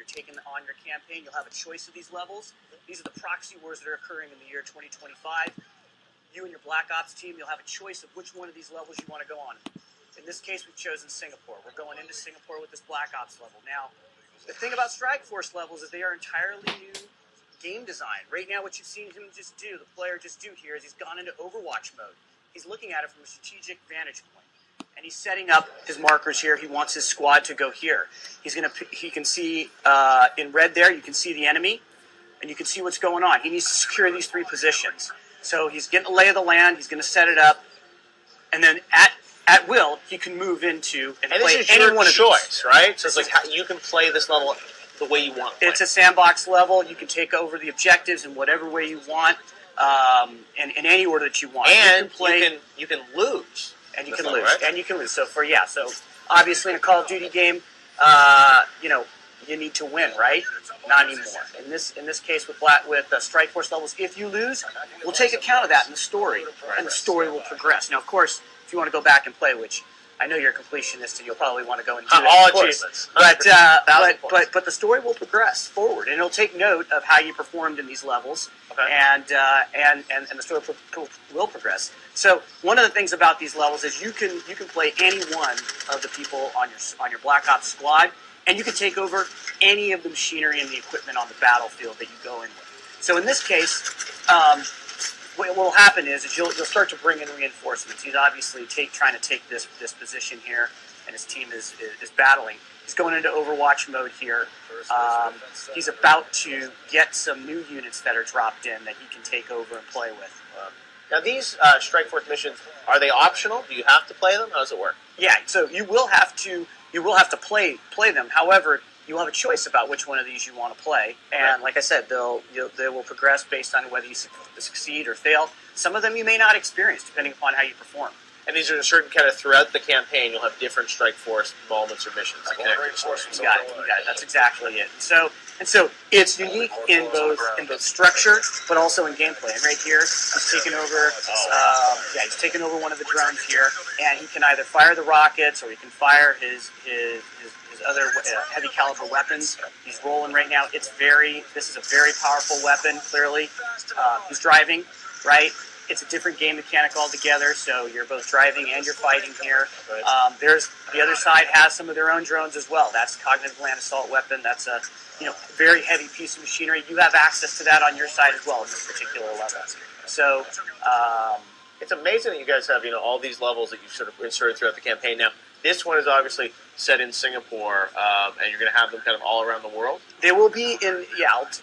you're taking on your campaign, you'll have a choice of these levels. These are the proxy wars that are occurring in the year 2025. You and your Black Ops team, you'll have a choice of which one of these levels you want to go on. In this case, we've chosen Singapore. We're going into Singapore with this Black Ops level. Now, the thing about Strike Force levels is they are entirely new game design. Right now, what you've seen him just do, the player just do here, is he's gone into Overwatch mode. He's looking at it from a strategic vantage point. And he's setting up his markers here. He wants his squad to go here. He can see in red there, you can see the enemy, and you can see what's going on. He needs to secure these 3 positions. So he's getting the lay of the land. He's going to set it up. And then at will, he can move into and play this is any your one of choice, these. right? So it's like you can play this level the way you want. It's a sandbox level. You can take over the objectives in whatever way you want, in any order that you want. And you can lose. And you can lose. Right? And you can lose. So obviously in a Call of Duty game, you need to win, right? Not anymore. In this case with Strike Force levels, if you lose, we'll take account of that in the story, and the story will progress. Now, of course, if you want to go back and play, which I know you're a completionist, and you'll probably want to go and do all it, achievements. But the story will progress forward, and it'll take note of how you performed in these levels, and the story will progress. So one of the things about these levels is you can play any one of the people on your Black Ops squad, and you can take over any of the machinery and the equipment on the battlefield that you go in with. So in this case, what will happen is you'll start to bring in reinforcements. He's obviously trying to take this position here, and his team is battling. He's going into Overwatch mode here. He's about to get some new units that are dropped in that he can take over and play with. Now these Strike Force missions, are they optional? Do you have to play them? How does it work? Yeah, so you will have to play them. However, you'll have a choice about which one of these you want to play. And like I said, they will progress based on whether you succeed or fail. Some of them you may not experience, depending upon how you perform. And these are certain kind of throughout the campaign, you'll have different Strike Force moments or missions. You got it. That's exactly it. So it's unique in both structure, but also in gameplay. And right here, he's taken over one of the drones here, and he can either fire the rockets or he can fire his other heavy caliber weapons. He's rolling right now. This is a very powerful weapon. Clearly, he's driving, right? It's a different game mechanic altogether, so you're both driving and you're fighting here. There's the other side has some of their own drones as well. That's cognitive land assault weapon. That's a very heavy piece of machinery. You have access to that on your side as well in this particular level. So it's amazing that you guys have all these levels that you've sort of inserted throughout the campaign. Now, this one is obviously set in Singapore, and you're going to have them kind of all around the world. They will be in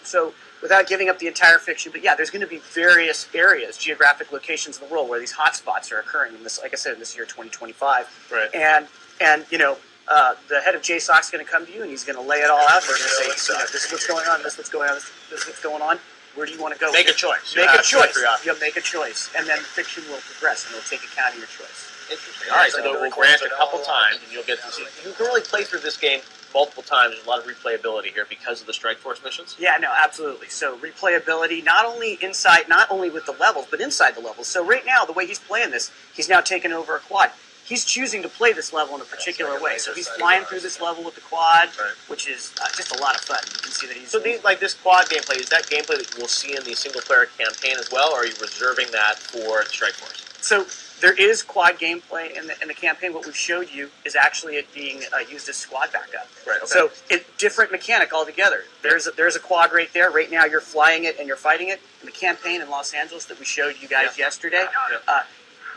so. Without giving up the entire fiction, but there's going to be various areas, geographic locations in the world where these hotspots are occurring in this, like I said, in this year 2025. Right. And the head of JSOC is going to come to you and he's going to lay it all out there and say, this is what's going on, this is what's going on, this is what's going on. Where do you want to go? Make a choice. Make a choice. You'll make a choice, and then fiction will progress and it'll take account of your choice. Interesting. All right, so we'll grant a couple times, and you'll get to see. You can really play through this game multiple times. There's a lot of replayability here because of the Strike Force missions. Yeah, no, absolutely. So replayability, not only with the levels, but inside the levels. So right now, the way he's playing this, he's now taken over a quad. He's choosing to play this level in a particular way. So he's flying through this level with the quad, which is just a lot of fun. You can see that he's... So this quad gameplay, is that gameplay that we'll see in the single-player campaign as well, or are you reserving that for the Strike Force? So there is quad gameplay in the campaign. What we've showed you is actually it being used as squad backup. Right, okay. So it's different mechanic altogether. There's a quad right there. Right now you're flying it and you're fighting it. In the campaign in Los Angeles that we showed you guys yesterday,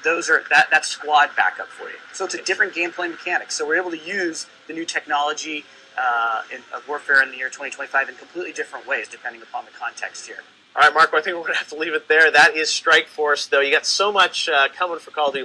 that's squad backup for you. So it's a different gameplay mechanic. So we're able to use the new technology of warfare in the year 2025 in completely different ways depending upon the context here. All right, Marco, I think we're going to have to leave it there. That is Strike Force, though. You got so much coming for Call of Duty.